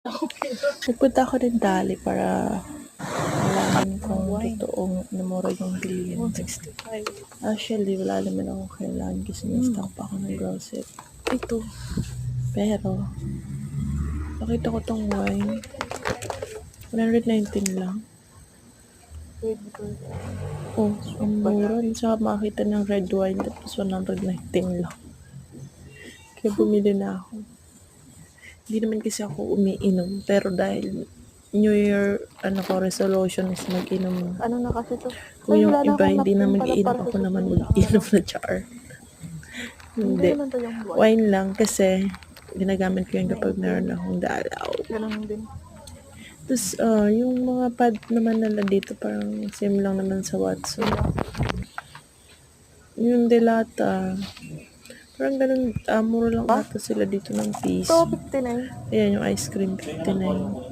Nagpunta ako din dali para malaman kung totoong namura yung bilhin. 165. Actually, wala naman akong kailangan kasi na-stock pa ako ng grocery. Ito. Pero, nakita ko tong wine. 119 lang. Oh, ang mura. Saka makita ng red wine tapos 119 lang. Kaya bumili na ako. Hindi naman kasi ako umiinom. Pero dahil New Year, resolution is mag-inom. Ano na kasi to? Kung Ay, yung wala na iba akong hindi na napkin pala mag-iinom, para sa ako naman susunod na mag-iinom araw. na char. Hindi Hindi. naman to yung wine. Wine lang kasi ginagamit ko yun kapag meron akong dalaw. Ganun din. Tapos, yung mga pad naman nila dito, parang same lang naman sa Watson. Yung delata, parang ganun, mura lang ata sila dito ng piece. Ito, 59. Ayan, yung ice cream, 59.